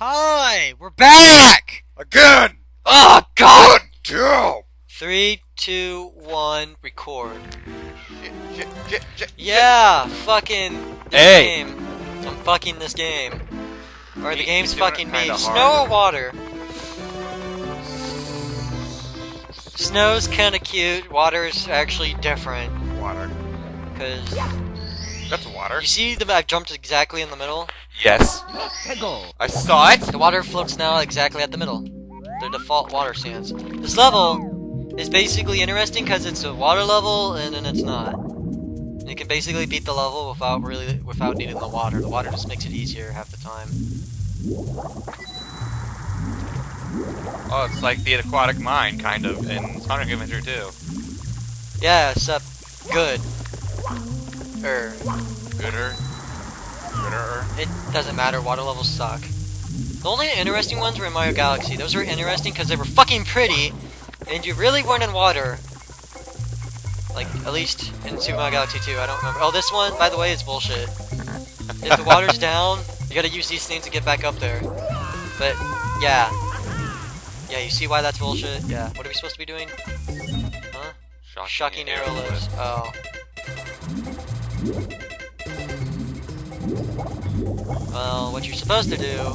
Hi, we're back! Again! Oh god! Good deal! 3, 2, 1, record. Shit. Yeah, fucking this Hey. game. I'm fucking this game. Or the He's game's doing it fucking me. kinda Snow hard. or water? Snow's kinda cute. Water's actually different. Water. Cause That's water. you see I've jumped exactly in the middle? Yes. I saw it. The water floats now exactly at the middle. The default water stance. This level is basically interesting because it's a water level and then it's not. You can basically beat the level without needing the water. The water just makes it easier half the time. Oh, it's like the aquatic mine, kind of, in Sonic Adventure 2. Yeah, except good. Gooder. It doesn't matter, water levels suck. The only interesting ones were in Mario Galaxy. Those were interesting because they were fucking pretty, and you really weren't in water. Like, at least in Super Mario Galaxy 2, I don't remember. Oh, this one, by the way, is bullshit. If the water's down, you gotta use these things to get back up there. But, yeah. Yeah, you see why that's bullshit? Yeah. What are we supposed to be doing? Huh? Shocking arrow lifts. Oh. Well, what you're supposed to do...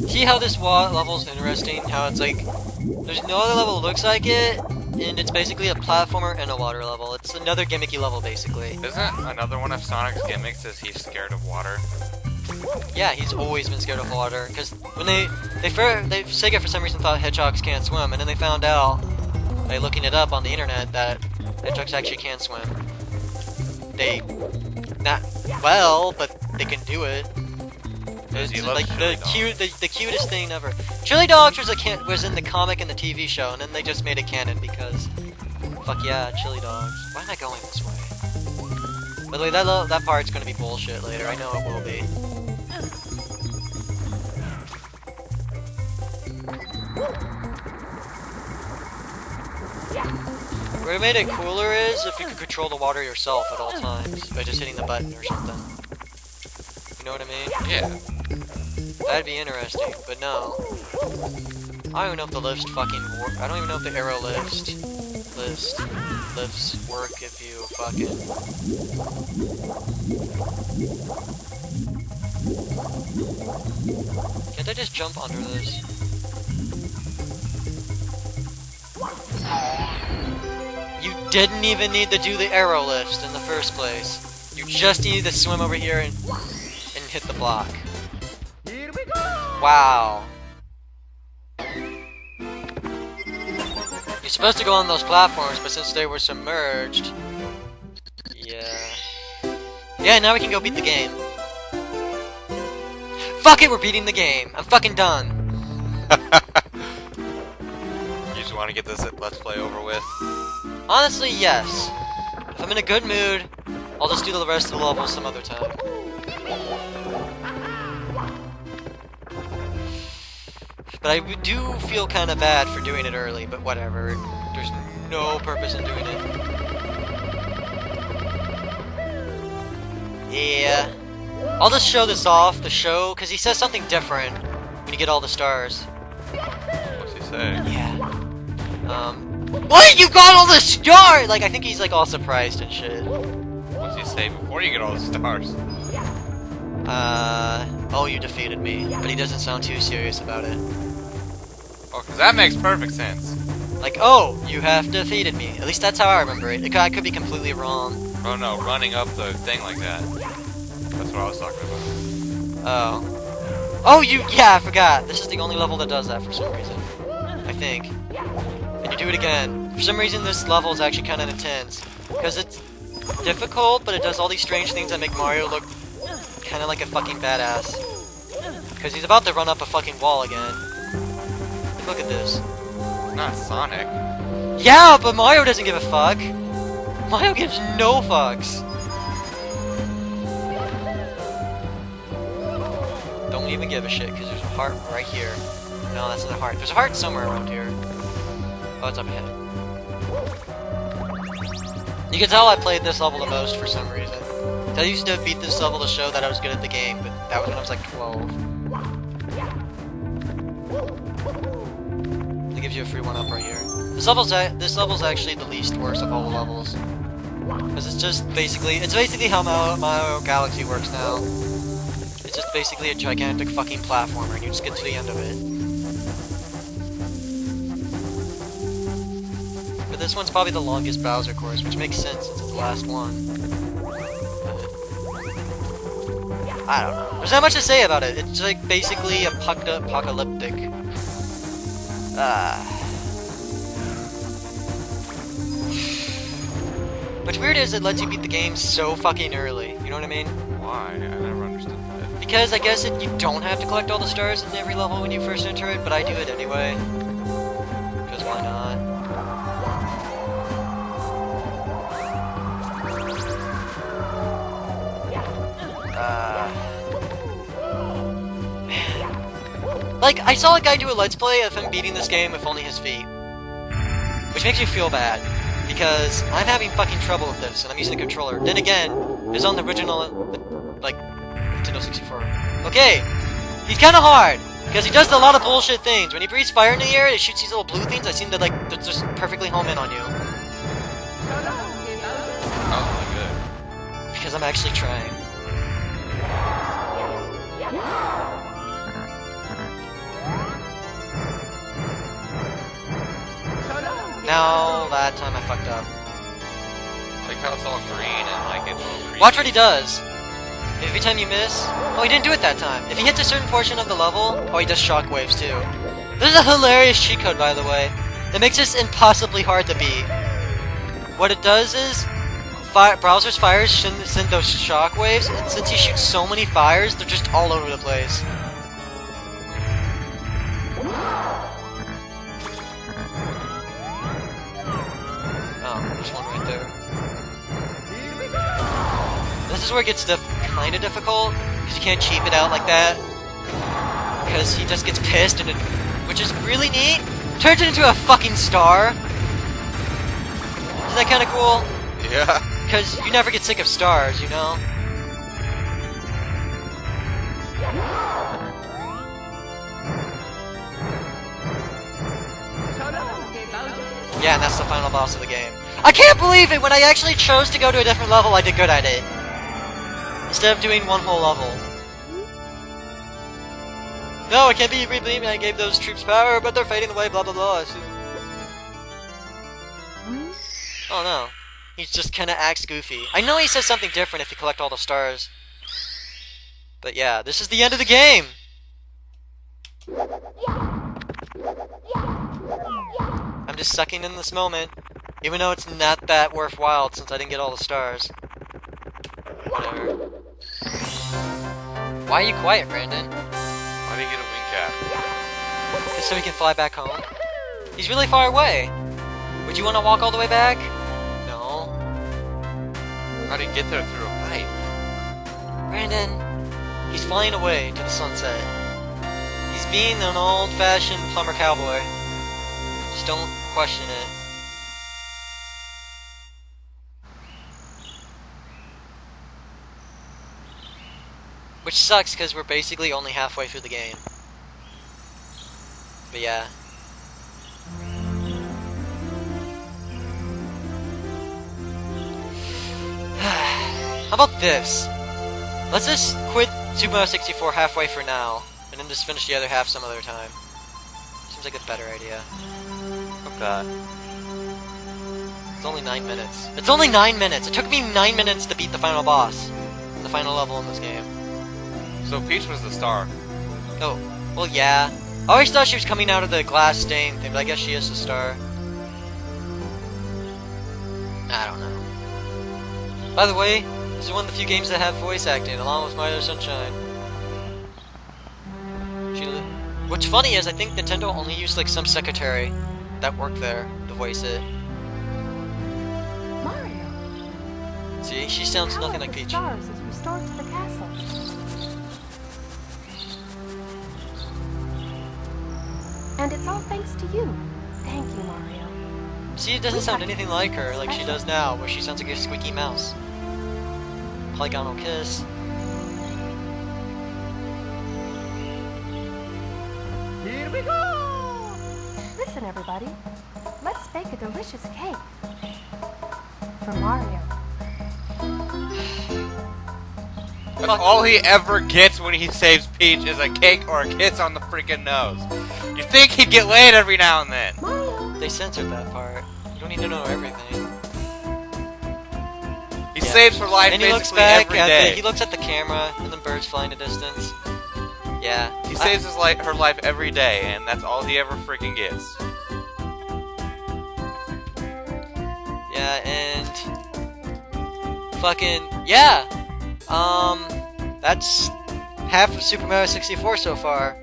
See how this level's interesting? How it's like... There's no other level that looks like it, and it's basically a platformer and a water level. It's another gimmicky level, basically. Isn't another one of Sonic's gimmicks is he's scared of water? Yeah, he's always been scared of water, because when Sega for some reason thought hedgehogs can't swim, and then they found out, by looking it up on the internet, that hedgehogs actually can swim. They... Not well, but they can do it. It's like the cutest thing ever. Chili dogs was in the comic and the TV show, and then they just made it canon because, fuck yeah, chili dogs. Why am I going this way? By the way, that part's gonna be bullshit later. I know it will be. What it made it cooler is if you could control the water yourself at all times by just hitting the button or something. You know what I mean? Yeah. That'd be interesting, but no. I don't even know if the lifts fucking work. I don't even know if the arrow lifts work if you fucking... Can't I just jump under this? You didn't even need to do the arrow lifts in the first place. You just needed to swim over here and hit the block. Here we go! Wow. You're supposed to go on those platforms, but since they were submerged... Yeah... Yeah, now we can go beat the game. Fuck it, we're beating the game. I'm fucking done. You just want to get this Let's Play over with? Honestly, yes. If I'm in a good mood, I'll just do the rest of the levels some other time. But I do feel kind of bad for doing it early, but whatever. There's no purpose in doing it. Yeah. I'll just show this off, because he says something different when you get all the stars. What's he say? Yeah. What? You got all the stars! Like, I think he's like all surprised and shit. What's he say before you get all the stars? Oh, you defeated me. But he doesn't sound too serious about it. Oh, because that makes perfect sense. Like, oh, you have defeated me. At least that's how I remember it. I could be completely wrong. Oh no, running up the thing like that. That's what I was talking about. Oh. Oh, yeah, I forgot. This is the only level that does that for some reason. I think. And you do it again. For some reason, this level is actually kind of intense. Because it's difficult, but it does all these strange things that make Mario look kind of like a fucking badass. Because he's about to run up a fucking wall again. Look at this. It's not Sonic. Yeah, but Mario doesn't give a fuck. Mario gives no fucks. Don't even give a shit, because there's a heart right here. No, that's not a heart. There's a heart somewhere around here. Oh, it's up ahead. You can tell I played this level the most for some reason. I used to beat this level to show that I was good at the game, but that was when I was like 12. It gives you a free 1-up right here. This level's actually the least worst of all the levels. Because it's basically how Mario Galaxy works now. It's just basically a gigantic fucking platformer and you just get to the end of it. But this one's probably the longest Bowser course, which makes sense since it's the last one. I don't know. There's not much to say about it. It's like basically apocalyptic. What's weird is it lets you beat the game so fucking early. You know what I mean? Why? I never understood that. Because I guess you don't have to collect all the stars in every level when you first enter it, but I do it anyway. Because why not? Man. Like, I saw a guy do a let's play of him beating this game with only his feet. Which makes me feel bad. Because I'm having fucking trouble with this, and I'm using a controller. Then again, it's on the original, like, Nintendo 64. Okay, he's kind of hard, because he does a lot of bullshit things. When he breathes fire in the air, it shoots these little blue things. I seem to, like, just perfectly home in on you. Oh, good. Because I'm actually trying. Now, that time I fucked up. Like how it's all green and like it's all green. Watch what he does. Every time you miss... Oh, he didn't do it that time. If he hits a certain portion of the level... Oh, he does shockwaves too. This is a hilarious cheat code, by the way. That makes this impossibly hard to beat. What it does is... Bowser's fires send those shockwaves, and since he shoots so many fires, they're just all over the place. There's one right there. This is where it gets kind of difficult, because you can't cheap it out like that. Because he just gets pissed, and which is really neat. Turns it into a fucking star. Isn't that kind of cool? Yeah. Because you never get sick of stars, you know? Yeah, and that's the final boss of the game. I can't believe it! When I actually chose to go to a different level, I did good at it. Instead of doing one whole level. No, it can't be redeemed. I gave those troops power, but they're fading away, blah blah blah. Oh no. He's just kinda acts goofy. I know he says something different if you collect all the stars. But yeah, this is the end of the game! I'm just sucking in this moment, even though it's not that worthwhile since I didn't get all the stars. Whatever. Why are you quiet, Brandon? Why do you get a wing cap? Just so we can fly back home. He's really far away. Would you want to walk all the way back? No. How do you get there through a pipe? Brandon, he's flying away to the sunset. He's being an old-fashioned plumber cowboy. Just don't question it. Which sucks because we're basically only halfway through the game. But yeah. How about this? Let's just quit Super Mario 64 halfway for now, and then just finish the other half some other time. Seems like a better idea. Okay. It's only 9 minutes. It's only 9 minutes! It took me 9 minutes to beat the final boss. The final level in this game. So Peach was the star. Oh, well yeah. I always thought she was coming out of the glass stain thing, but I guess she is the star. I don't know. By the way, this is one of the few games that have voice acting, along with Mario Sunshine. What's funny is I think Nintendo only used like some secretary that worked there to voice it. Mario. See, she sounds nothing like Peach. Stars is restored to the castle. And it's all thanks to you. Thank you, Mario. See, it doesn't sound anything like her, like she does now, where she sounds like a squeaky mouse. Polygonal kiss. Here we go! Listen, everybody. Let's bake a delicious cake. For Mario. That's all he ever gets when he saves Peach is a cake or a kiss on the freaking nose. You think he'd get laid every now and then. Mario. They censored that part. You don't need to know everything. He saves her life And he looks basically back every at day. he looks at the camera and then birds fly in the distance. Yeah. He saves her life every day, and that's all he ever freaking gets. Yeah, and fucking yeah. That's half of Super Mario 64 so far.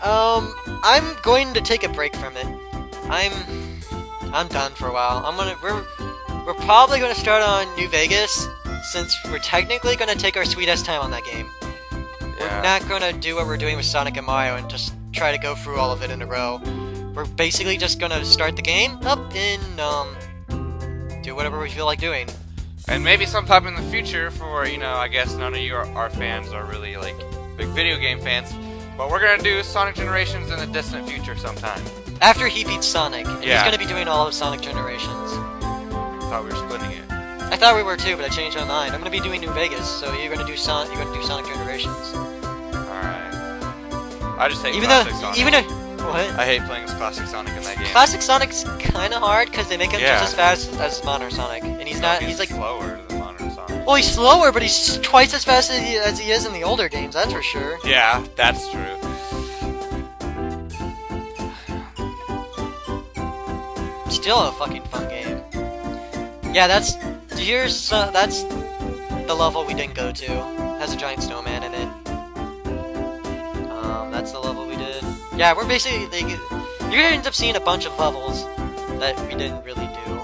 I'm going to take a break from it. I'm done for a while. We're probably gonna start on New Vegas, since we're technically gonna take our sweet ass time on that game. We're not gonna do what we're doing with Sonic and Mario and just try to go through all of it in a row. We're basically just gonna start the game up and do whatever we feel like doing. And maybe sometime in the future, for, you know, I guess none of you are fans are really, like, big video game fans, but we're gonna do Sonic Generations in the distant future sometime. After he beats Sonic, and Yeah. he's gonna be doing all of Sonic Generations. I thought we were splitting it. I thought we were too, but I changed my mind. I'm gonna be doing New Vegas, so you're gonna do Sonic Generations. Alright. I just hate Even classic though, Sonic. even if what? I hate playing as classic Sonic in that game. Classic Sonic's kind of hard because they make him Yeah. just as fast as modern Sonic, and he's not. He's like, slower than modern Sonic. well, he's slower, but he's twice as fast as he is in the older games. That's for sure. Yeah, that's true. Still a fucking fun game. Yeah, that's the level we didn't go to. Has a giant snowman in it. That's the level we did. Yeah, we're basically you're gonna end up seeing a bunch of levels that we didn't really do.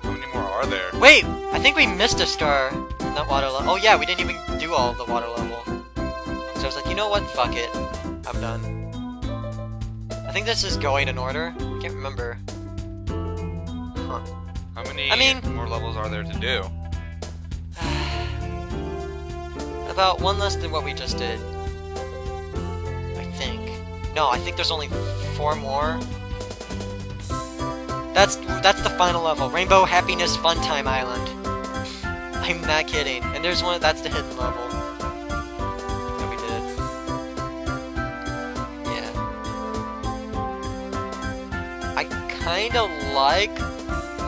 How many more are there? Wait, I think we missed a star. Not water level. Oh yeah, we didn't even do all of the water level. So I was like, you know what? Fuck it. I'm done. I think this is going in order. I can't remember. Huh. How many more levels are there to do? About one less than what we just did. I think. No, I think there's only 4 more. That's the final level. Rainbow Happiness Fun Time Island. I'm not kidding. And there's one that's the hidden level that we did. Yeah. I kinda like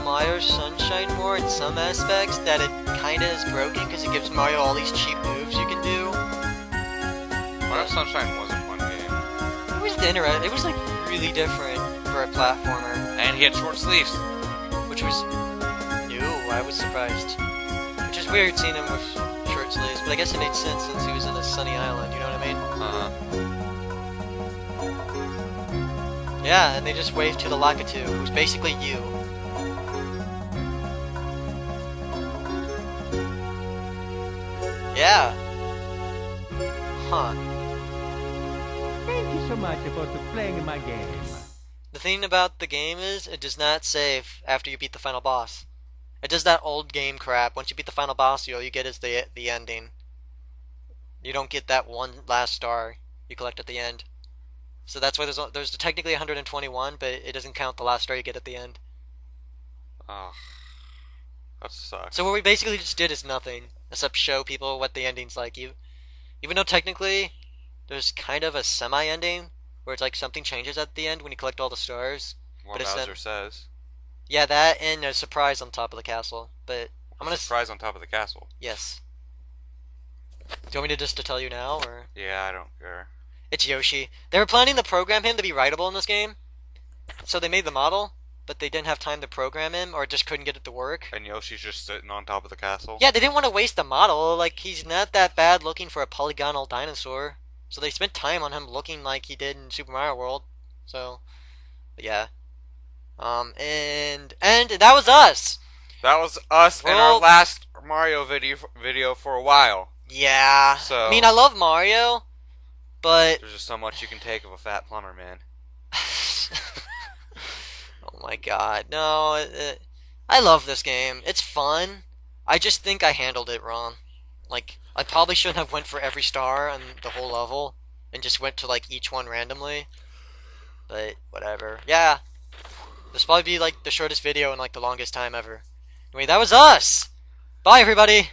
Mario Sunshine more in some aspects, that it kinda is broken because it gives Mario all these cheap moves you can do. Mario Sunshine was a fun game. It was interesting. It was like really different for a platformer, And he had short sleeves. which was new. I was surprised. Which is weird seeing him with short sleeves, but I guess it made sense since he was in a sunny island. You know what I mean? Yeah, and they just waved to the Lakitu, who's basically you. Yeah. Huh. Thank you so much for playing my game. The thing about the game is, it does not save after you beat the final boss. It does that old game crap. Once you beat the final boss, all you get is the ending. You don't get that one last star you collect at the end. So that's why there's technically 121, but it doesn't count the last star you get at the end. Oh, that sucks. So what we basically just did is nothing, except show people what the ending's like. Even though technically there's kind of a semi-ending, where it's like something changes at the end when you collect all the stars. What but it's Bowser says. Yeah, that and a surprise on top of the castle. But I'm gonna Surprise on top of the castle. Yes. Do you want me to just to tell you now, or? Yeah, I don't care. It's Yoshi. They were planning to program him to be writable in this game, so they made the model, but they didn't have time to program him, or just couldn't get it to work. And Yoshi's just sitting on top of the castle? Yeah, they didn't want to waste the model. Like, he's not that bad looking for a polygonal dinosaur. So they spent time on him looking like he did in Super Mario World. So, but yeah. And that was us. That was us in our last Mario video for a while. Yeah. So, I mean, I love Mario, but there's just so much you can take of a fat plumber, man. oh my god, no. I love this game. It's fun. I just think I handled it wrong. Like, I probably shouldn't have went for every star on the whole level. and just went to like each one randomly. But whatever. Yeah. This will probably be like the shortest video in like the longest time ever. Anyway, that was us! Bye everybody!